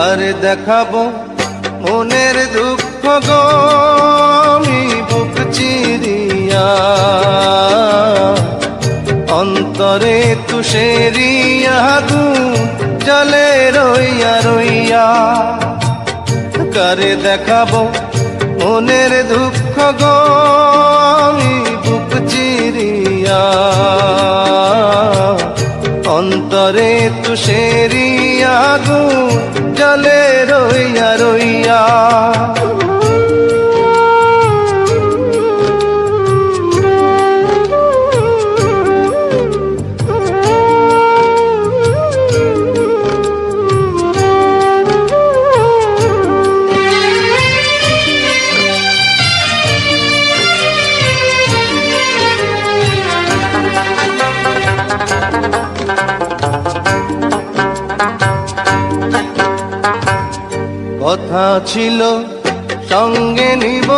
কারে দেখাবো মনের দুঃখ গো আমি বুক চিরিয়া, অন্তরে তুষেরিয়া আগুন জ্বলে রইয়া রইয়া। কারে দেখাবো মনের দুঃখ গো আমি বুক চিরিয়া, অন্তরে তুষেরিয়া আগুন জ্বলে রইয়া রইয়া। কথা ছিল সঙ্গে নিব,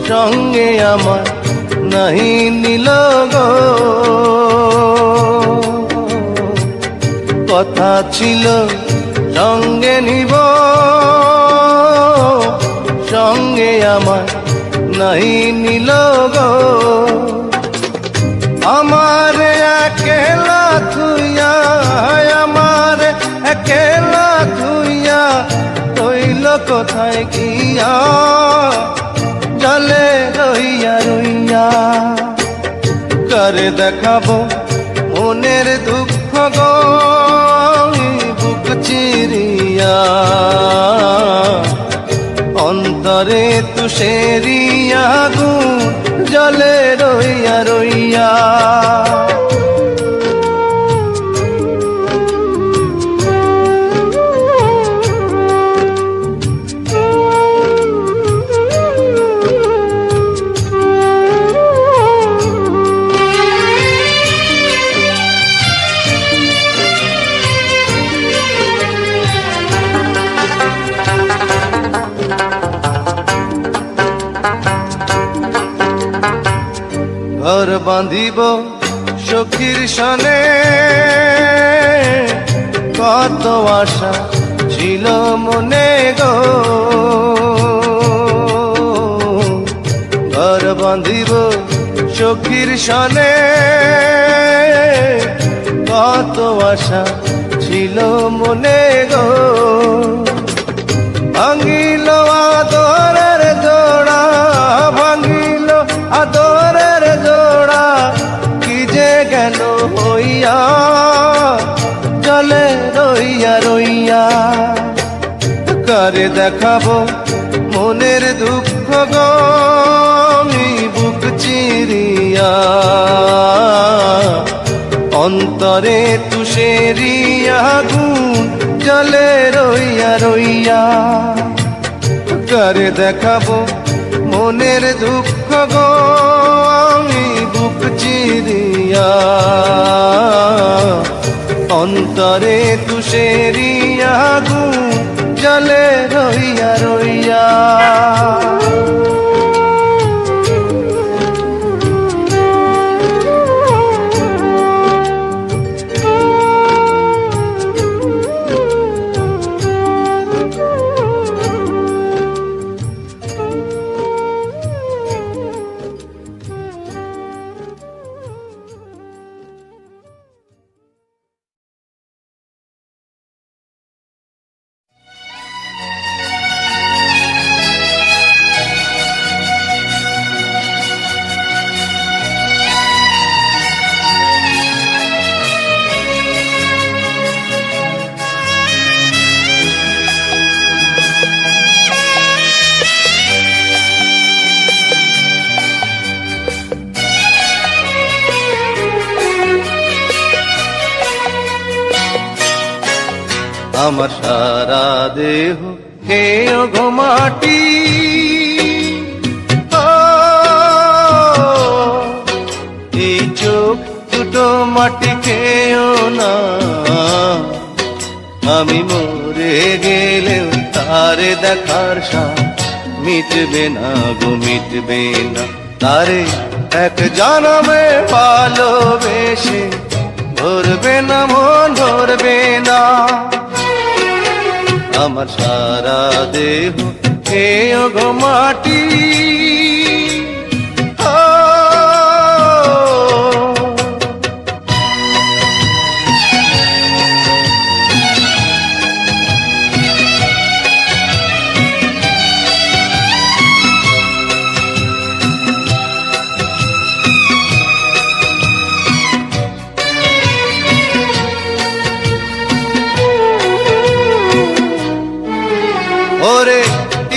সঙ্গে আমার নাহি নিল গো। কথা ছিল সঙ্গে নিব, সঙ্গে আমার নাহি নিল গো। আমার একেলা থুইয়া, আমার একেলা থুইয়া রইল কোথায় গিয়া, জলে রইয়া রইয়া। কারে দেখাবো মনের দুঃখ গো আমি বুক চিরিয়া, অন্তরে তুষেরিয়া আগুন জলে রইয়া রইয়া। ঘর বাঁধিব সখীর সনে, কত আশা ছিল মনে গো। ঘর বাঁধিব সখীর সনে, কত আশা ছিল মনে গো। ভাঙিল আদরের জোড়া, ভাঙিল আদরের জোড়া, কি যে গেল হইয়া, জলে রইয়া রইয়া। কারে দেখাবো মনের দুঃখ গো আমি বুক চিরিয়া, অন্তরে তুষেরিয়া আগুন জলে রইয়া রইয়া। কারে দেখাবো মনের দুঃখ গো আমি বুক চিরিয়া, অন্তরে তুষেরিয়া আগুন জলে রইয়া রইয়া। আমার সারা দেহ খেয়ে ঘুমাটি, এই চোখ দুটো মাটি খেয়েও না। আমি মরে গেলেও তারে দেখার সাথ মিটবে না গো, মিটবে না। তারে এক জনমে ভালোবেসে ধরবে না মন, ধরবে না। আমার সারা দেহ খেয়ে গো মাটি। ওরে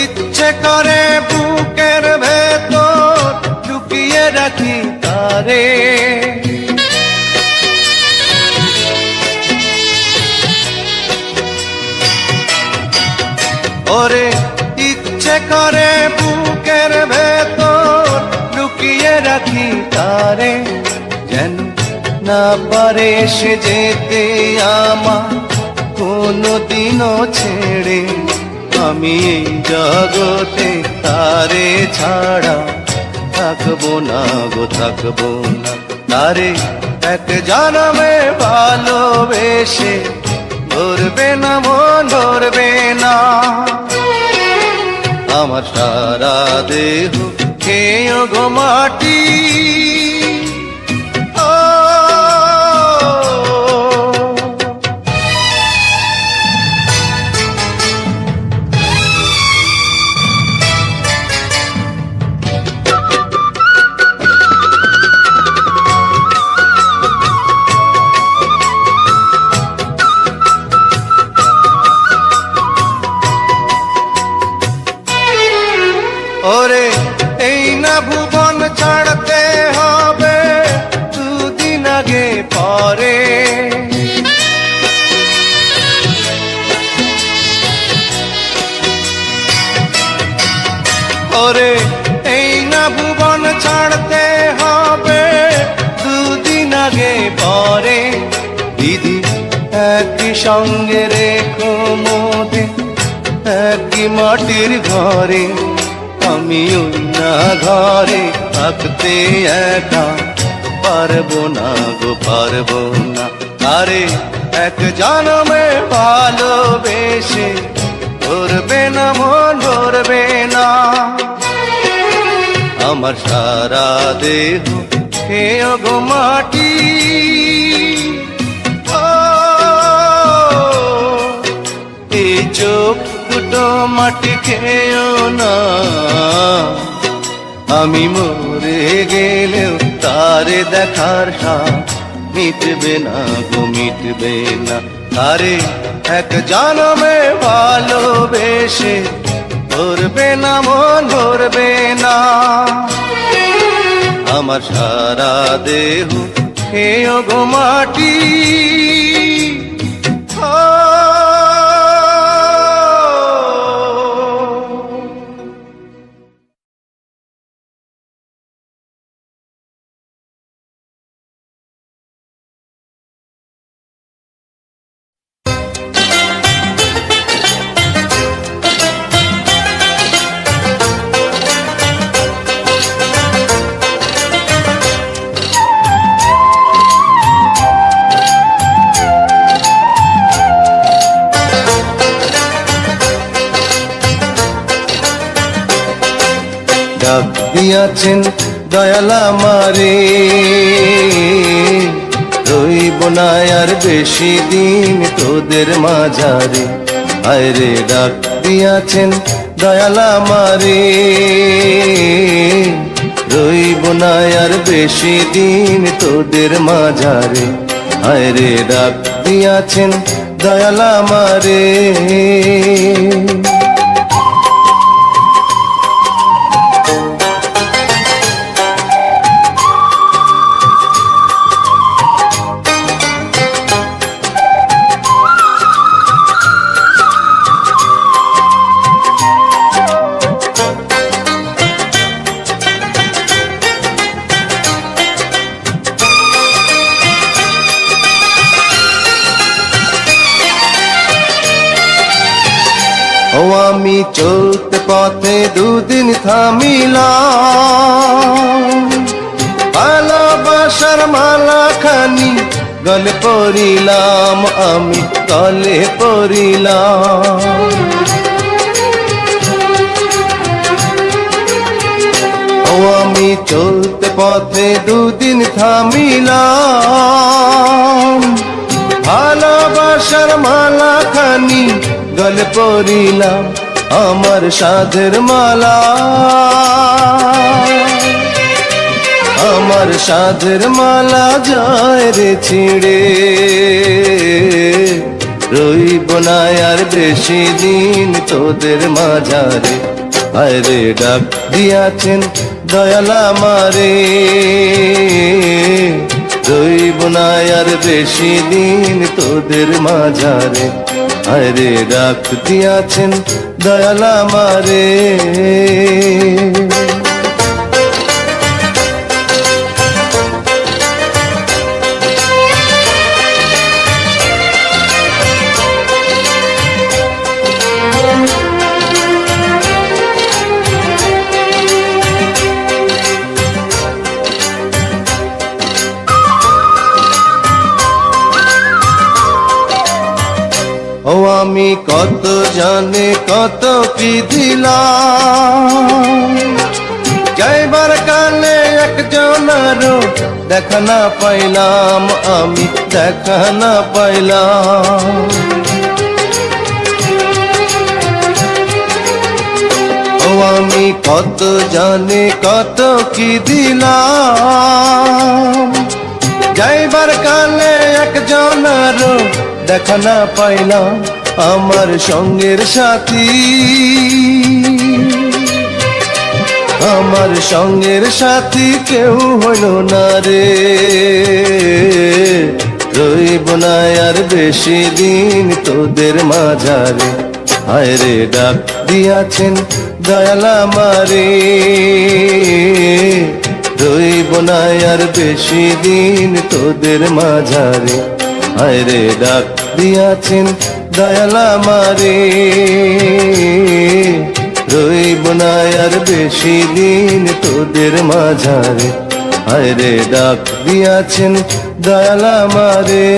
ইচ্ছে করে বুকের ভেতর লুকিয়ে রাখি তারে, ওরে ইচ্ছে করে বুকের ভেতর লুকিয়ে রাখি তারে, যেন না পারে সে যেতে আমার কোনদিনও ছেড়ে। আমি এই জগতে তারে ছাড়া থাকবো না গো, থাকবো না। তারে এক জনমে ভালোবেসে ধরবে না মন, ধরবে না। আমার সারা দেহ খেয়ে গো মাটি। ওরে এই না ভুবন ছাড়তে হবে দুদিন আগে পরে, ওরে এই না ভুবন ছাড়তে হবে দুদিন আগে পরে। দিদি একই সঙ্গে রেখো মোদে একই মাটির ঘরে, আমি ওই না ঘরে থাকতে একা পারবো না গো, পারবো না। আরে এক জনমে ভালোবেসে ধরবে না মন, ধরবে না। আমার সারা দেহ খেয়ে গো মাটি। এই চোখ দুটো মাটি খেয়েও না, আমি মরে গেলেও তারে দেখার স্বাদ মিটবে না গো, মিটবে না। তারে এক জনমে ভালোবেসে ধরবে না মন, ধরবে না। আমার সারা দেহ খেয়ে গো মাটি। ডাক দিয়াছেন দয়াল আমারে, রইব না আর বেশি দিন তোদের মাঝারে। আয়রে ডাক দিয়াছেন দয়াল আমারে, রইব না আর বেশি দিন তোদের মাঝারে। আয়রে ডাক দিয়াছেন দয়াল আমারে। ও আমি চলতে পথে দুদিন থামিলাম, ভালোবাসার মালা খানি গলে পড়িলাম আমি গলে পড়িলাম। ও আমি চলতে পথে দুদিন থামিলাম, ভালোবাসার মালা খানি গলে পড়িলাম, আমার সাধের মালা, আমার সাধের মালা যায় রে ছিঁড়ে, রইব না আর বেশি দিন তোদের মাঝারে। আরে ডাক দিয়াছেন দয়াল আমারে, রইব না আর বেশি দিন তোদের মাঝারে। আরে ডাক দিয়াছেন দয়াল আমারে। ও আমি কত জানে কত কি দিলাম, যাইবার কালে একজনারও দেখা না পাইলাম, আমি দেখা না পাইলাম। ও আমি কত জানে কত কি দিলাম, যাইবার কালে একজনারও দেখা না পাইলাম, আমার সঙ্গের সাথী, আমার সঙ্গের সাথী কেউ হইল না রে, রইব না আর বেশি দিন তোদের মাঝারে। হায় রে ডাক দিয়াছেন দয়াল আমারে, রইব না আর বেশি দিন তোদের মাঝারে। হায় রে ডাক দিয়াছেন দয়াল আমারে, রইব না আর বেশি দিন তোদের মাঝারে। হায় রে ডাক দিয়াছেন দয়াল আমারে।